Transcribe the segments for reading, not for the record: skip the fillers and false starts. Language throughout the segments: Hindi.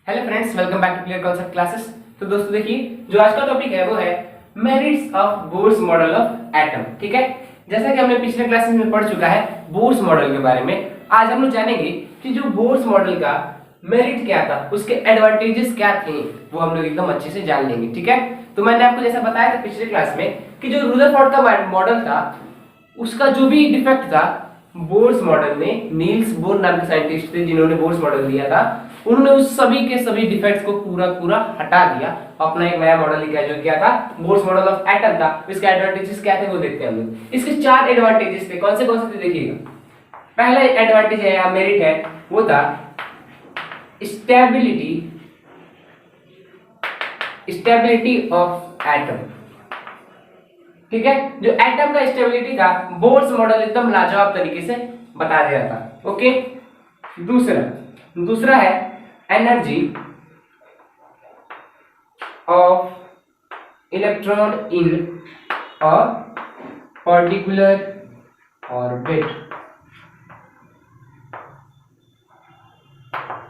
Hello friends, welcome back to clear concept classes. तो दोस्तों देखिए, जो आज का टॉपिक है वो है merits of Bohr's model of atom. ठीक है, जैसा कि हमने पिछले क्लासेस में पढ़ चुका है बोर्स मॉडल के बारे में, आज हम लोग जानेंगे कि जो बोर्स मॉडल का मेरिट क्या था, उसके एडवांटेजेस क्या थे, वो हम लोग एकदम अच्छे से जान लेंगे। ठीक है, तो मैंने आपको जैसा बताया था पिछले क्लास में कि जो रदरफोर्ड का मॉडल था, उसका जो भी डिफेक्ट था बोर्स मॉडल में, नील्स बोर नाम के साइंटिस्ट थे जिन्होंने बोर्स मॉडल दिया था, उन्होंने उस सभी के सभी डिफेक्ट्स को पूरा पूरा हटा दिया, अपना एक नया मॉडल लिखा जो क्या था बोर्स मॉडल ऑफ एटम था। इसके एडवांटेजेस क्या थे वो देखते हैं हम लोग। इसके चार एडवांटेजेस थे, कौन से थे देखिएगा। पहला एडवांटेज है या मेरिट है वो था स्टेबिलिटी ऑफ एटम। ठीक है, जो एटम का स्टेबिलिटी था बोर्स मॉडल एकदम लाजवाब तरीके से बता दिया था। ओके, दूसरा है energy of electron in a particular orbit.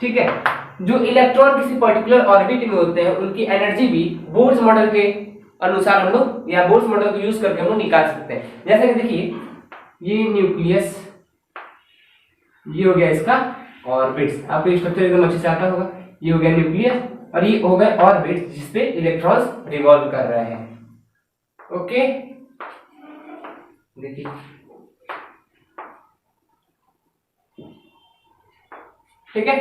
ठीक है, जो इलेक्ट्रॉन किसी पर्टिकुलर ऑर्बिट में होते हैं उनकी एनर्जी भी बोर्स मॉडल के अनुसार हम लोग या बोर्स मॉडल को यूज करके हम लोग निकाल सकते हैं। जैसे कि देखिए, ये न्यूक्लियस, ये हो गया इसका ऑर्बिट्स, आपको स्ट्रक्चर एकदम अच्छे से आता होगा। ये हो गया न्यूक्लियस और ये हो गए ऑर्बिट्स जिसपे इलेक्ट्रॉन्स रिवॉल्व कर रहे हैं। ओके, देखिए ठीक है,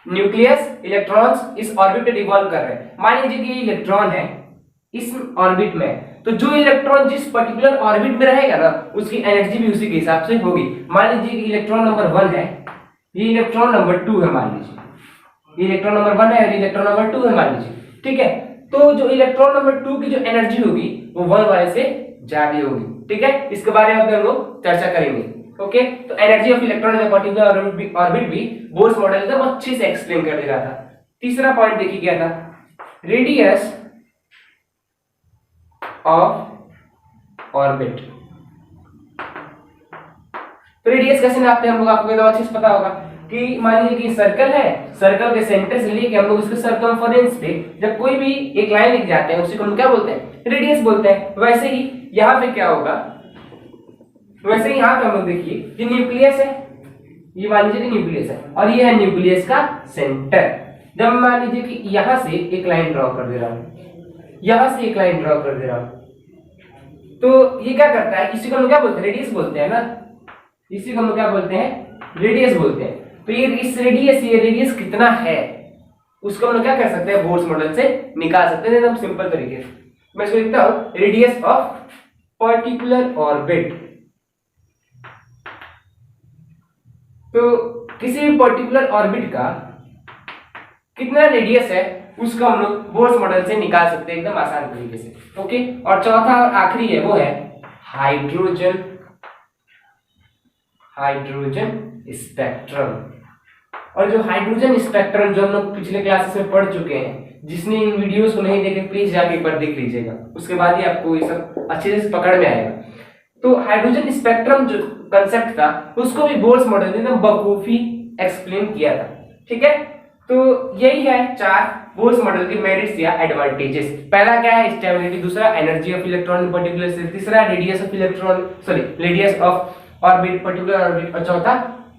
न्यूक्लियस इलेक्ट्रॉन्स इस ऑर्बिट पे रिवॉल्व कर रहे हैं। मान लीजिए कि इलेक्ट्रॉन है इस ऑर्बिट में, तो जो इलेक्ट्रॉन जिस पर्टिकुलर ऑर्बिट में रहेगा ना उसकी एनर्जी भी उसी के हिसाब से होगी। मान लीजिए कि इलेक्ट्रॉन नंबर 1 है, ये इलेक्ट्रॉन नंबर 2 है, मान लीजिए ये इलेक्ट्रॉन नंबर 1 है और इलेक्ट्रॉन नंबर 2 है, मान लीजिए। ठीक है, तो जो इलेक्ट्रॉन नंबर 2 की जो एनर्जी होगी वो 1 वाले से ज्यादा होगी। ठीक है, इसके बारे में हम लोग चर्चा करेंगे। ओके, तो energy of electron in particular orbit भी बोर्स मॉडल एकदम अच्छे से एक्सप्लेन कर दे रहा था। तीसरा पॉइंट देखिए क्या था, रेडियस ऑफ ऑर्बिट। तो रेडियस कैसे नापते हैं हम लोग, आपको एकदम अच्छे से पता होगा कि मान लीजिए कि सर्कल है, सर्कल के सेंटर से लेके हम लोग उसके सर्कमफरेंस पे जब कोई भी एक लाइन लिख जाते हैं उसी को हम क्या बोलते हैं, रेडियस बोलते हैं। वैसे ही यहाँ पे क्या होगा, वैसे ही यहाँ पे हम लोग देखिए कि न्यूक्लियस है, ये मान लीजिए कि न्यूक्लियस है और ये है न्यूक्लियस का सेंटर। जब मान लीजिए कि यहाँ से एक लाइन ड्रॉ कर दे रहा हूँ, यहां से एक लाइन ड्रॉ कर दे रहा हूं, तो ये क्या करता है, इसी को हम क्या बोलते हैं, रेडियस बोलते हैं ना, इसी को हम क्या बोलते हैं, रेडियस बोलते हैं। तो ये इस रेडियस, ये रेडियस कितना है उसको हम लोग क्या कर सकते हैं, बोर्स मॉडल से निकाल सकते हैं एकदम सिंपल तरीके से। मैं इसको लिखता हूं, रेडियस ऑफ पर्टिकुलर ऑर्बिट। तो किसी भी पर्टिकुलर ऑर्बिट का कितना रेडियस है उसको हम लोग बोर्स मॉडल से निकाल सकते हैं एकदम आसान तरीके से। ओके, और चौथा और आखिरी है वो है हाइड्रोजन स्पेक्ट्रम। और जो हाइड्रोजन स्पेक्ट्रम जो हम लोग पिछले क्लासेस में पढ़ चुके हैं, जिसने इन वीडियोस को नहीं देखे प्लीज जाके एक बार देख लीजिएगा, उसके बाद ही आपको ये सब अच्छे से पकड़ में आएगा। तो हाइड्रोजन स्पेक्ट्रम जो कंसेप्ट था उसको भी बोर्स मॉडल ने बखूबी एक्सप्लेन किया था। ठीक है, तो यही है चार बोर्स मॉडल के मेरिट्स या एडवांटेजेस। पहला क्या है, स्टेबिलिटी, दूसरा energy of electron in particular से, तीसरा radius of orbit particular orbit, और चौथा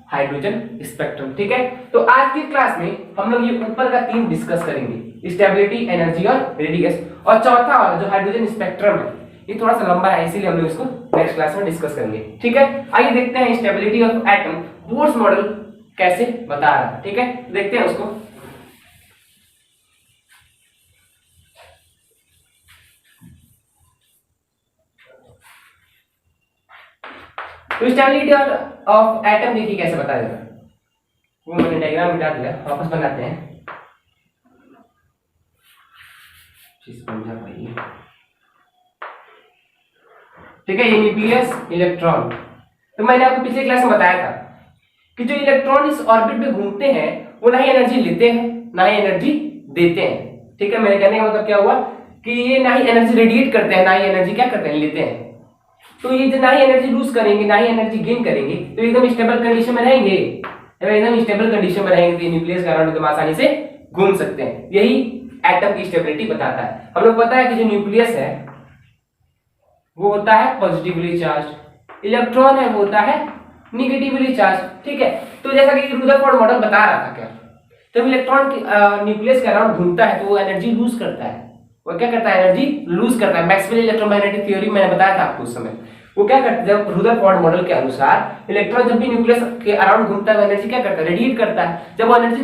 हाइड्रोजन स्पेक्ट्रम। ठीक है, तो आज की क्लास में हम लोग ये ऊपर का तीन डिस्कस करेंगे, स्टेबिलिटी, एनर्जी और रेडियस, और चौथा वाला जो हाइड्रोजन स्पेक्ट्रम है ये थोड़ा सा लंबा है इसीलिए हम लोग इसको नेक्स्ट क्लास में डिस्कस करेंगे। ठीक है, आइए देखते हैं stability of atom Bohr's model कैसे बता रहा है। ठीक है, देखते हैं उसको। तो स्टेबिलिटी ऑफ एटम देखिए कैसे बता देगा, वो मैंने डायग्राम मिटा दिया, वापस बनाते हैं। ठीक है, ये न्यूक्लियस इलेक्ट्रॉन, तो मैंने आपको पिछले क्लास में बताया था कि जो इलेक्ट्रॉन इस ऑर्बिट में घूमते हैं वो ना ही एनर्जी लेते हैं ना ही एनर्जी देते हैं। ठीक है, मेरे कहने का मतलब क्या हुआ कि ये ना ही एनर्जी रेडिएट करते हैं ना ही एनर्जी क्या करते हैं, लेते हैं। तो ये ना ही एनर्जी लूज करेंगे ना ही एनर्जी गेन करेंगे, तो एकदम स्टेबल कंडीशन में रहेंगे। एकदम स्टेबल कंडीशन में रहेंगे तो न्यूक्लियस का अराउंड एकदम आसानी से घूम सकते हैं। यही एटम की स्टेबिलिटी बताता है। हम लोग पता है कि जो न्यूक्लियस है वो होता है पॉजिटिवली चार्ज, इलेक्ट्रॉन है वो होता है निगेटिवली चार्ज। ठीक है, तो जैसा कि रुदरफोर्ड मॉडल बता रहा था क्या, जब इलेक्ट्रॉन न्यूक्लियस के अराउंड घूमता है तो वो एनर्जी लूज करता है। वो क्या करता है, एनर्जी लूज करता है। मैक्सवेल इलेक्ट्रोमैग्नेटिक थ्योरी मैंने बताया था आपको उस समय। वो क्या करता है, जब रुदरफोर्ड मॉडल के अनुसार इलेक्ट्रॉन जब भी न्यूक्लियस के अराउंड घूमता है एनर्जी क्या करता है, रेडिएट करता है। जब वो एनर्जी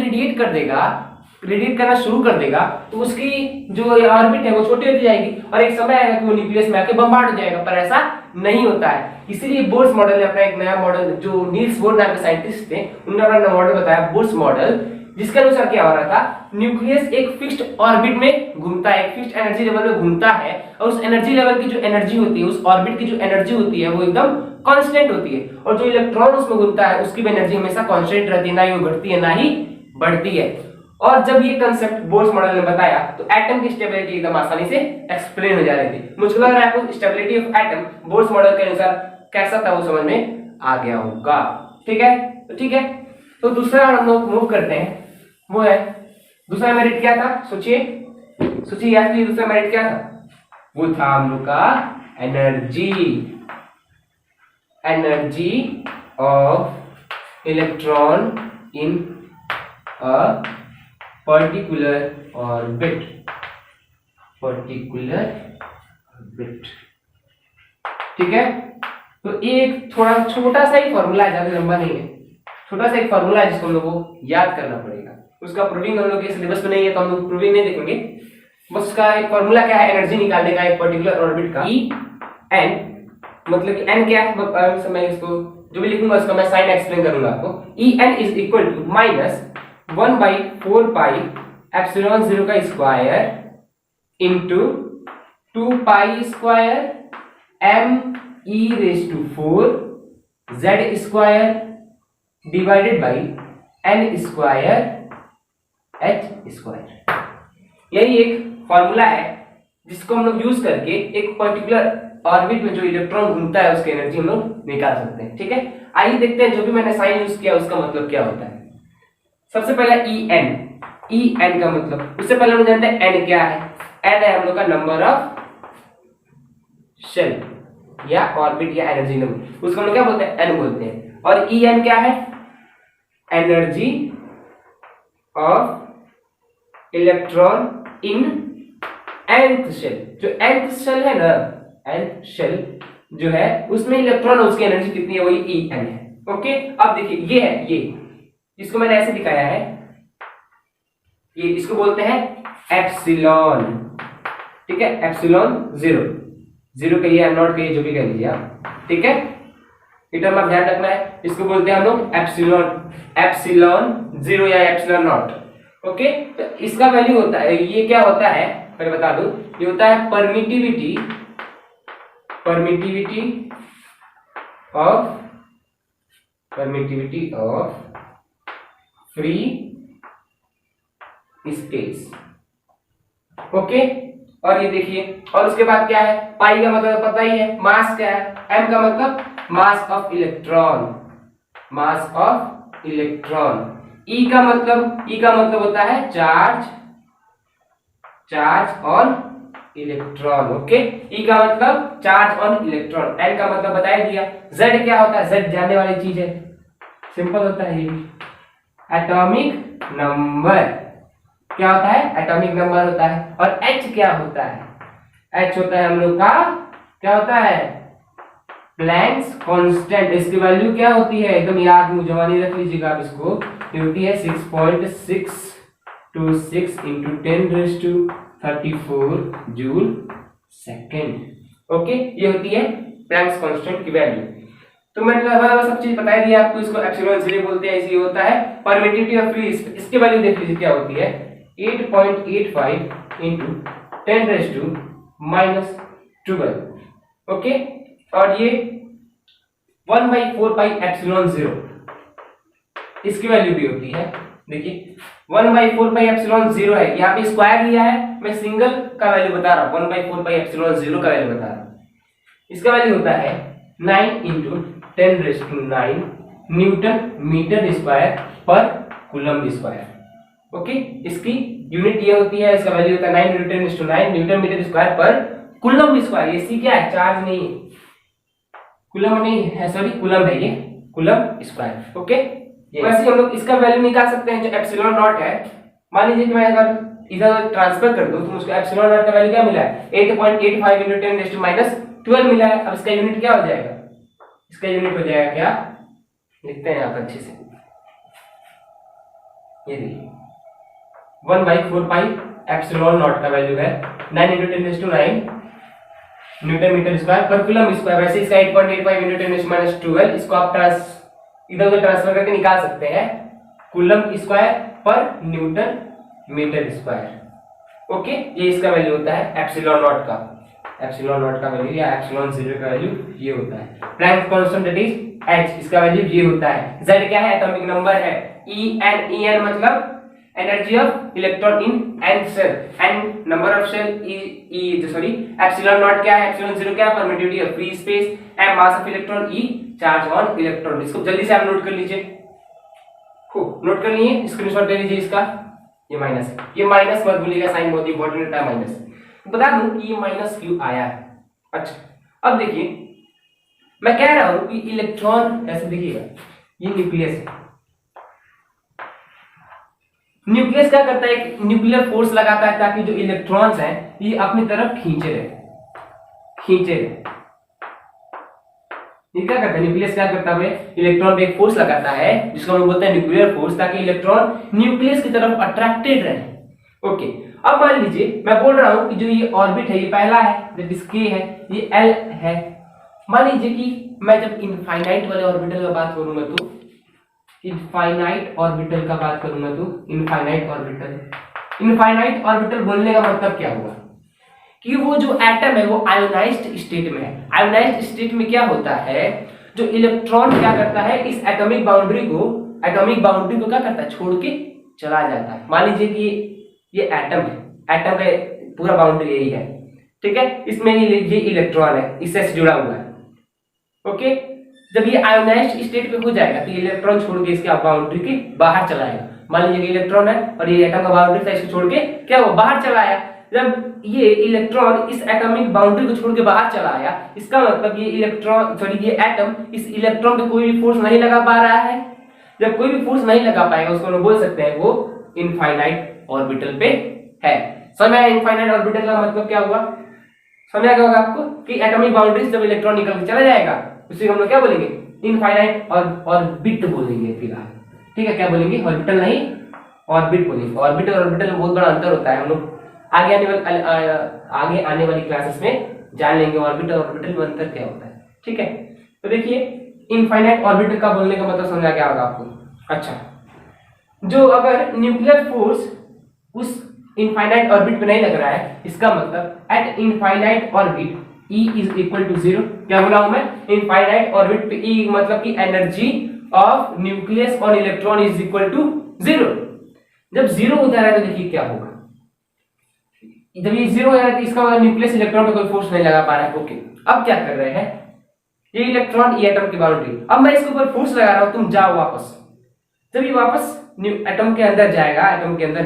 रेडिएट करना शुरू कर देगा तो उसकी जो ऑर्बिट है वो छोटी होती जाएगी और एक समय आएगा कि वो न्यूक्लियस में आके बम्बार्ड हो जाएगा, पर ऐसा नहीं होता है। इसीलिए बोर्स मॉडल ने अपना एक नया मॉडल, जो नील्स बोर नाम के साइंटिस्ट थे, उन्होंने अपना मॉडल बताया बोर्स मॉडल, जिसके अनुसार क्या हो रहा था, न्यूक्लियस एक फिक्स्ड ऑर्बिट में घूमता है, एक फिक्स्ड एनर्जी लेवल में घूमता है और उस एनर्जी लेवल की जो एनर्जी होती है, उस ऑर्बिट की जो एनर्जी होती है वो एकदम कांस्टेंट होती है और जो इलेक्ट्रॉन उसमें घूमता है उसकी भी एनर्जी हमेशा कांस्टेंट रहती है, ना ही वो घटती है ना ही बढ़ती है। और जब ये कंसेप्ट बोर्स मॉडल ने बताया तो एटम की स्टेबिलिटी एकदम आसानी से एक्सप्लेन हो जा रही थी। मुझे लग रहा है आपको stability of atom Bohr's model के अनुसार कैसा था वो समझ में आ गया होगा। ठीक है, तो ठीक है, तो दूसरा हम लोग मूव करते हैं, वो है दूसरा मेरिट क्या था, सोचिए याद कीजिए, दूसरा मेरिट क्या था, वो था हम लोग का energy of electron in a particular orbit. ठीक है, तो एक थोड़ा छोटा सा ही फॉर्मूला है, ज्यादा लंबा नहीं है, छोटा सा एक फॉर्मूला है जिसको हम लोग को याद करना पड़ेगा। उसका प्रूविंग हम लोग के सिलेबस में नहीं है तो हम लोग प्रूविंग नहीं देखेंगे, बस उसका एक फॉर्मूला क्या है एनर्जी निकालने का एक पर्टिकुलर ऑर्बिट का। En मतलब कि n क्या है, मैं इसको जो भी लिखूंगा उसका मैं साइन एक्सप्लेन करूंगा आपको। En is equal to minus 1/4 pi epsilon 0 का square into 2 pi square m e raise to 4 z square divided by n square h square. यही एक फॉर्मूला है जिसको हम लोग यूज करके एक पर्टिकुलर ऑर्बिट में जो इलेक्ट्रॉन घूमता है उसकी एनर्जी हम लोग निकाल सकते हैं। ठीक है, आइए देखते हैं जो भी मैंने साइन यूज किया उसका मतलब क्या होता है। सबसे पहले En का मतलब, उससे पहले हम जानते हैं n क्या है। n है हम लोग का नंबर ऑफ शेल या ऑर्बिट या एनर्जी लेवल, उसको हम लोग क्या बोलते हैं, n बोलते हैं। और En क्या है, energy of electron in nth shell. जो nth शेल है ना, nth शेल जो है उसमें इलेक्ट्रॉन उसकी एनर्जी कितनी है, वही En है। ओके, अब देखिए ये है, ये इसको मैंने ऐसे दिखाया है, ये इसको बोलते हैं एप्सिलॉन। ठीक है, एप्सिलॉन 0 कहिए, एम नॉट कहिए, जो भी कह लीजिए आप। ठीक है, ये टर्म आप ध्यान रखना है, इसको बोलते हैं हम लोग एप्सिलॉन 0 या एप्सिलॉन नॉट। ओके, तो इसका वैल्यू होता है, ये क्या होता है पहले बता दूं, ये होता है permittivity of free space. Okay, और ये देखिए, और उसके बाद क्या है, पाई का मतलब पता ही है, मास क्या है, m का मतलब मास ऑफ इलेक्ट्रॉन, E का मतलब होता है charge on electron. Okay, E का मतलब चार्ज ऑन इलेक्ट्रॉन, N का मतलब बता ही दिया। Z क्या होता है, Z जानने वाली चीज है, सिंपल होता है, एटॉमिक नंबर। क्या होता है, एटॉमिक नंबर होता है। और H क्या होता है, H होता है हम लोग का, क्या होता है, प्लैंक्स कांस्टेंट। इसकी वैल्यू क्या होती है, एकदम याद में जवानी रख लीजिएगा आप इसको, ये होती है 6.626 into 10⁻34 जूल सेकेंड। ओके, ये होती है प्लैंक्स कांस्टेंट की वैल्यू। तो मैंने लगभग सब चीज बता दिया आपको, इसको एप्सिलॉन 0 बोलते हैं, इसी होता है परमिटिविटी ऑफ फ्री। इसकी वैल्यू देख लीजिए क्या होती है, 8.85 into 10⁻⁻12। ओके, और ये 1/4 पाई एप्सिलॉन 0 इसकी वैल्यू भी होती है। देखिए 1/4 पाई एप्सिलॉन 0 है, यहाँ पे स्क्वायर लिया है, मैं सिंगल का वैल्यू बता रहा हूँ, 1/4 पाई एप्सिलॉन 0 का वैल्यू बता रहा हूँ। इसका वैल्यू होता है 9 into 10⁻9 न्यूटन मीटर स्क्वायर पर कूलम स्क्वायर। ओके, इसकी यूनिट ये होती है, इसका वैल्यू होता है 9 न्यूटन/9 न्यूटन मीटर स्क्वायर पर कूलम स्क्वायर। ये सी क्या है, चार्ज नहीं है, कूलम नहीं है, सॉरी कूलम है, ये कूलम स्क्वायर। ओके, वैसे हम लोग इसका वैल्यू निकाल सकते हैं जो एप्सिलॉन नॉट है। मान लीजिए कि मैं अगर इधर ट्रांसफर कर दूं तो मुझको एप्सिलॉन नॉट का वैल्यू क्या मिला है, 8.85 × 10⁻12 मिला है। अब इसका यूनिट क्या हो जाएगा, इसका यूनिट हो जाएगा क्या, लिखते हैं यहाँ पर अच्छे से, ये देखिए 1/4 पाई एप्सिलॉन नॉट का वैल्यू है 9 × 10⁻9 न्यूटन मीटर स्क्वायर पर कूलम स्क्वायर। वैसे इसका 8.85 × 10⁻12 इसको आप इधर उधर ट्रांसफर करके निकाल सकते हैं, कूलम स्क्वायर पर न्यूटन मीटर स्क्वायर। ओके, ये इसका वैल्यू होता है एप्सिलॉन नॉट का, एप्सिलॉन नॉट का वैल्यू या एप्सिलॉन 0 का वैल्यू ये होता है। Planck constant that is h, इसका वैल्यू ये होता है। z क्या है, एटॉमिक नंबर है, En मतलब energy of electron in nth shell, n number of shell, epsilon naught क्या है, एप्सिलॉन 0 क्या है, permittivity of free space, m mass of electron, e charge on electron. इसको जल्दी से आप नोट कर लीजिए, खूब नोट कर लिए, स्क्रीनशॉट ले लीजिए इसका। ये माइनस है, ये माइनस मत भूलिएगा, साइन बहुत इंपॉर्टेंट होता है माइनस। बता दूं कि ये माइनस क्यों आया है। अच्छा, अब देखिए मैं कह रहा हूं कि इलेक्ट्रॉन, ऐसे देखिएगा, ये न्यूक्लियस है, न्यूक्लियस क्या करता है, एक न्यूक्लियर फोर्स लगाता है ताकि जो इलेक्ट्रॉन्स हैं ये अपनी तरफ खींचे रहे। ये क्या करता है, न्यूक्लियस क्या करता है, इलेक्ट्रॉन पे एक फोर्स लगाता है जिसको हम बोलते हैं न्यूक्लियर फोर्स, ताकि इलेक्ट्रॉन न्यूक्लियस की तरफ अट्रैक्टेड रहे। ओके, अब मान लीजिए मैं बोल रहा हूं कि जो ये ऑर्बिट है ये पहला है, जब इसके है ये L है। मान लीजिए कि मैं जब इनफाइनाइट वाले ऑर्बिटल का बात करूंगा तो इनफाइनाइट ऑर्बिटल बोलने का मतलब क्या हुआ कि वो जो एटम है वो आयोनाइज्ड स्टेट में है। आयोनाइज्ड स्टेट में क्या होता है, जो इलेक्ट्रॉन क्या करता है, इस एटॉमिक बाउंड्री को क्या करता है, छोड़ के चला जाता है। मान लीजिए कि ये एटम है, एटम का पूरा बाउंड्री यही है, ठीक है, इसमें ये इलेक्ट्रॉन है, इससे जुड़ा हुआ है। ओके, जब ये आयोनाइज्ड स्टेट पे हो जाएगा तो ये इलेक्ट्रॉन छोड़ के इसके बाउंड्री के बाहर चला आएगा। मान लीजिए कि इलेक्ट्रॉन है और ये एटम का बाउंड्री था, इसको छोड़ के क्या वो बाहर चला आया। जब ये इलेक्ट्रॉन इस एटॉमिक बाउंड्री को छोड़ के बाहर चला आया, इसका मतलब ये एटम इस इलेक्ट्रॉन पे कोई भी फोर्स नहीं लगा पा रहा है। जब कोई भी फोर्स नहीं लगा पाएगा उसको हम बोल सकते हैं वो इनफाइनाइट ऑर्बिटल पे है। समझ में इनफाइनाइट ऑर्बिटल का मतलब क्या हुआ, समझ आ गया होगा आपको कि एटॉमिक बाउंड्री से जब इलेक्ट्रॉन निकल के चला जाएगा उसे हम लोग क्या बोलेंगे, इनफाइनाइट ऑर्बिट बोलेंगे फिलहाल, ठीक है। क्या बोलेंगे, ऑर्बिटल नहीं ऑर्बिट बोलेंगे। ऑर्बिटल और ऑर्बिटल में बहुत बड़ा अंतर होता है, हम लोग आगे आने वाली क्लासेस में जान लेंगे ऑर्बिटल और ऑर्बिटल में अंतर क्या होता है, ठीक है। तो देखिए इनफाइनाइट ऑर्बिटल का बोलने का मतलब समझ आ गया होगा आपको। अच्छा, जो अगर न्यूक्लियर फोर्स उस इनफाइनाइट ऑर्बिट पे नहीं लग रहा है, इसका मतलब eight infinite orbit E is equal to 0। क्या बोला हूं मैं, इनफाइनाइट ऑर्बिट पे E मतलब कि energy of nucleus on electron is equal to 0। जब 0 हो जा रहा है तो देखिए क्या होगा, जब ये 0 हो जा रहा है तो इसका मतलब न्यूक्लियस इलेक्ट्रॉन पे कोई फोर्स नहीं लगा पा रहा है। ओके, अब क्या कर रहे हैं, ये इलेक्ट्रॉन ये एटम की बाउंड्री, अब मैं इसके ऊपर फोर्स लगा रहा हूं, तुम जाओ वापस। जब ये वापस एटम के अंदर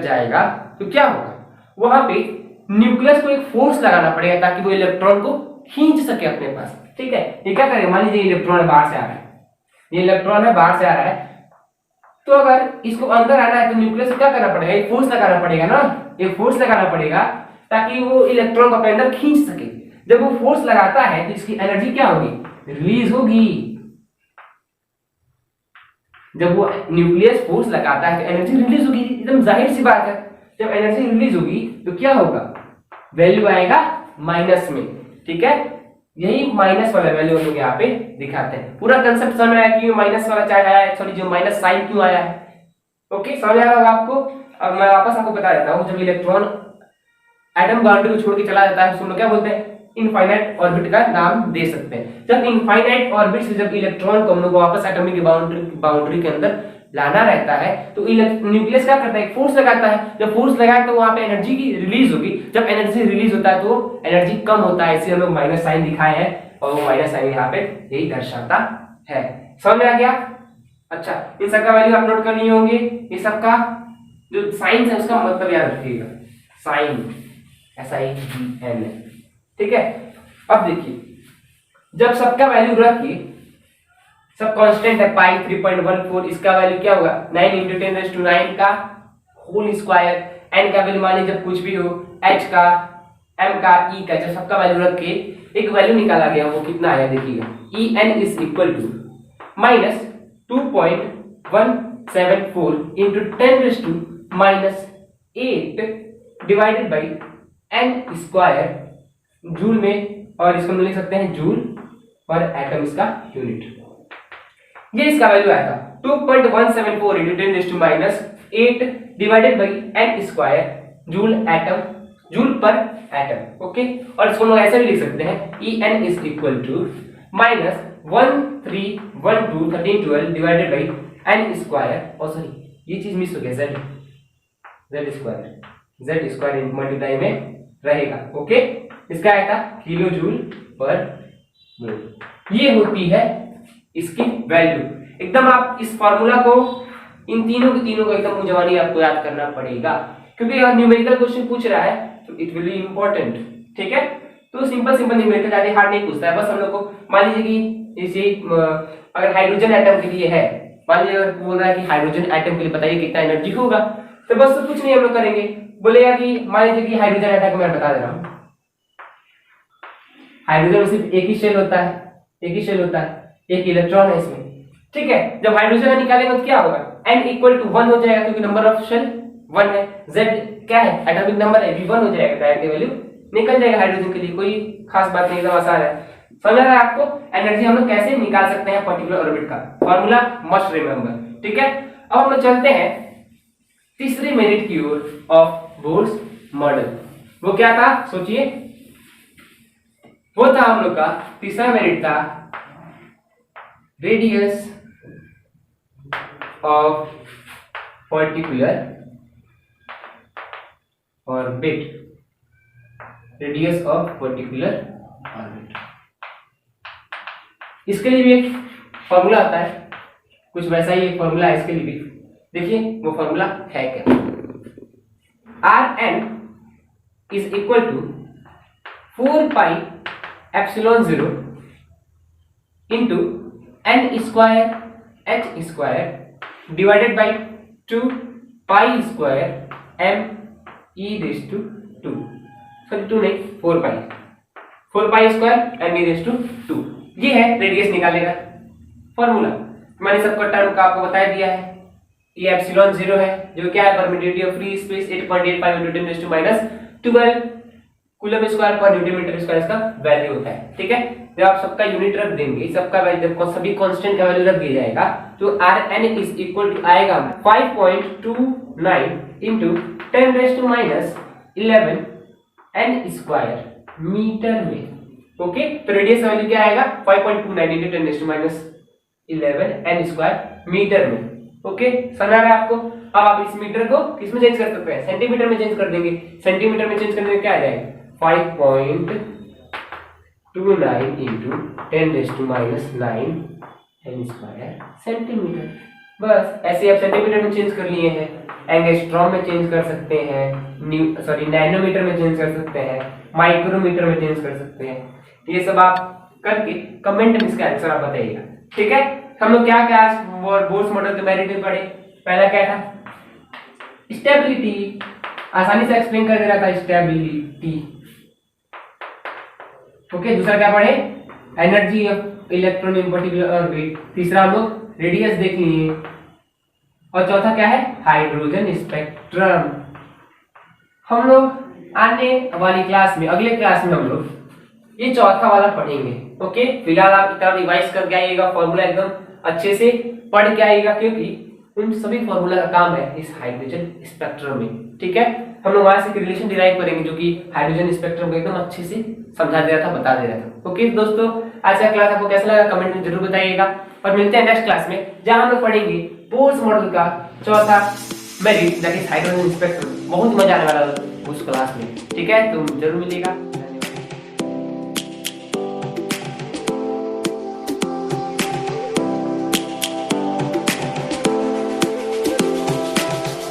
जाएगा तो क्या होगा, वहां पे न्यूक्लियस को एक फोर्स लगाना पड़ेगा ताकि वो इलेक्ट्रॉन को खींच सके अपने पास, ठीक है। ये क्या करेगा, मान लीजिए इलेक्ट्रॉन बाहर से आ रहा है, ये इलेक्ट्रॉन है बाहर से आ रहा है, तो अगर इसको अंदर आना है तो न्यूक्लियस को क्या करना पड़ेगा, एक फोर्स लगाना पड़ेगा ना, एक फोर्स लगाना पड़ेगा ताकि वो इलेक्ट्रॉन को अपने अंदर खींच सके। जब वो फोर्स लगाता है तो इसकी एनर्जी क्या होगी, रिलीज होगी। जब वो न्यूक्लियस फोर्स लगाता है तो एनर्जी रिलीज होगी, एकदम जाहिर सी बात है। जब एनर्जी रिलीज होगी तो क्या होगा, वैल्यू आएगा माइनस में, ठीक है। यही माइनस वाला वैल्यू हम लोग यहाँ पे दिखाते हैं। पूरा कंसेप्ट समझ आया कि माइनस वाला चार्ज आया है, सॉरी जो माइनस साइन क्यों आया है। ओके, समझ आ रहा होगा आपको। अब मैं वापस आपको बता देता हूँ, जब इलेक्ट्रॉन एटम बाउंड्री को छोड़ के चला जाता है उसको हम लोग क्या बोलते हैं, इनफाइनाइट ऑर्बिट का नाम दे सकते हैं। जब इनफाइनाइट ऑर्बिट से जब इलेक्ट्रॉन को हम लोग वापस एटॉमिक बाउंड्री के अंदर लाना रहता है तो न्यूक्लियस क्या करता है, एक फोर्स लगाता है। जब फोर्स लगाए तो वहां पे एनर्जी की रिलीज होगी। जब एनर्जी रिलीज होता है तो एनर्जी कम होता है, इसलिए हम लोग माइनस साइन दिखाए हैं और वो माइनस साइन यहाँ पे यही दर्शाता है। समझ में आ गया। अच्छा, इन सब का वैल्यू आप नोट कर लिए होंगे, ये सब का जो साइन है उसका मतलब याद रखिएगा, साइन, SIN, ठीक है। अब देखिए, जब सबका वैल्यू रख के, सब कांस्टेंट है, पाई 3.14, इसका वैल्यू क्या होगा 9 × 10⁹ का होल स्क्वायर, n का वैल्यू मान लीजिए जब कुछ भी हो, h का, m का, e का, जब सबका वैल्यू रख के एक वैल्यू निकाला गया, वो कितना आया देखिएगा, EN is equal to minus 2.174 into 10⁻⁻8 divided by n square joule में, और इसको हम लिख सकते हैं जूल पर एटम इसका यूनिट। ये इसका वैल्यू आया था 2.174 into 10⁻⁸ divided by n square joule atom, joule पर एटम, ओके। और इसको हम ऐसे भी लिख सकते हैं EN is equal to minus 1312 divided by n square, और सॉरी ये चीज मिस हो गया, z स्क्वायर मल्टीप्लाई में रहेगा, ओके। इसका आया था किलो जूल पर मोल। ये होती है इसकी वैल्यू। एकदम आप इस फार्मूला को, इन तीनों को एकदम मुंजवानी आपको याद करना पड़ेगा, क्योंकि अगर न्यूमेरिकल क्वेश्चन पूछ रहा है तो इट विल बी इंपॉर्टेंट, ठीक है। तो सिंपल न्यूमेरिकल ज्यादा हार्ड नहीं पूछता है, बस हम लोग को मान लीजिए कि जैसे अगर हाइड्रोजन एटम के लिए है, मान लीजिए अगर बोल रहा है कि हाइड्रोजन एटम के लिए बताइए कितना एनर्जी होगा, तो बस तो कुछ नहीं हम लोग करेंगे, बोलेगा कि मान लीजिए कि हाइड्रोजन एटम मैं बता दे रहा हूँ, हाइड्रोजन में सिर्फ एक ही शेल होता है, एक इलेक्ट्रॉन है इसमें, ठीक है। जब हाइड्रोजन निकालेंगे तो क्या होगा, n इक्वल टू 1 हो जाएगा, क्योंकि नंबर ऑफ शेल 1 है, z क्या है एटॉमिक नंबर है, भी 1 हो जाएगा, डायरेक्ट वैल्यू निकल जाएगा हाइड्रोजन के लिए, कोई खास बात नहीं, एकदम आसान है। समझ आ रहा है आपको? एनर्जी हम लोग कैसे निकाल सकते हैं पर्टिकुलर ऑर्बिट का फॉर्मूला मस्ट रिमेंबर, ठीक है। अब हम लोग चलते हैं तीसरे मिनट की ओर ऑफ बोर्स मॉडल। वो क्या था सोचिए, वो था हम लोग का तीसरा मेरिट था radius of particular orbit, radius of particular orbit. इसके लिए भी एक फॉर्मूला आता है, कुछ वैसा ही एक फॉर्मूला है इसके लिए भी। देखिए वो फॉर्मूला है क्या, Rn is equal to 4πε0 into n square h square divided by 2π square m e raise to 2, sorry 2 नहीं 4π square m e raise to 2। ये है रेडियस निकालने का फॉर्मूला। मैंने सबका टर्म का आपको बता दिया है। ये एप्सिलॉन 0 है, जो क्या है permittivity of free space 8.85 × 10⁻12 coulomb square पर न्यूटन मीटर स्क्वायर इसका वैल्यू होता है, ठीक है। जब आप सबका यूनिट रख देंगे, सबका वैल्यू जब सभी कांस्टेंट का वैल्यू रख दिया जाएगा, तो Rn इज इक्वल टू आएगा 5.29 इंटू 10⁻11 n स्क्वायर मीटर में, ओके। तो रेडियस वैल्यू क्या आएगा 5.29 इंटू 10⁻11 n स्क्वायर मीटर में, ओके। समझ आ रहा है आपको? अब आप इस मीटर को किसमें चेंज कर सकते हैं, सेंटीमीटर में चेंज कर देंगे। सेंटीमीटर में चेंज करने में क्या आ जाएगा 5.29 इंटू 10⁻9 n स्क्वायर सेंटीमीटर। बस ऐसे आप सेंटीमीटर में चेंज कर लिए हैं, एंगस्ट्रॉम में चेंज कर सकते हैं, नैनोमीटर में चेंज कर सकते हैं, माइक्रोमीटर में चेंज कर सकते हैं। ये सब आप करके कमेंट में इसका आंसर आप बताइएगा, ठीक है। हम लोग क्या क्या बोर्स मॉडल के मेरिट में पढ़े। पहला क्या था स्टेबिलिटी, आसानी से एक्सप्लेन कर दे रहा था स्टेबिलिटी, ओके। दूसरा क्या पढ़े energy of electron in particular orbit. तीसरा हम लोग रेडियस देख लिए, और चौथा क्या है हाइड्रोजन स्पेक्ट्रम। हम लोग आने वाली क्लास में, अगले क्लास में हम लोग ये चौथा वाला पढ़ेंगे, ओके। फिलहाल आप इतना रिवाइज करके आइएगा, फॉर्मूला एकदम अच्छे से पढ़ के आइएगा, क्योंकि उन सभी फॉर्मूला का काम है इस हाइड्रोजन स्पेक्ट्रम में, ठीक है। हम लोग वहां से रिलेशन डिराइव करेंगे, जो कि हाइड्रोजन स्पेक्ट्रम को एकदम अच्छे से समझा दे रहा था, बता दे रहा था, ओके। दोस्तों आज का क्लास आपको कैसा लगा कमेंट में जरूर बताइएगा, और मिलते हैं नेक्स्ट क्लास में, जहां हम लोग पढ़ेंगे बोर्स मॉडल का चौथा merit that is hydrogen spectrum. बहुत मजा आने वाला है उस क्लास में, ठीक है। तो जरूर मिलेगा।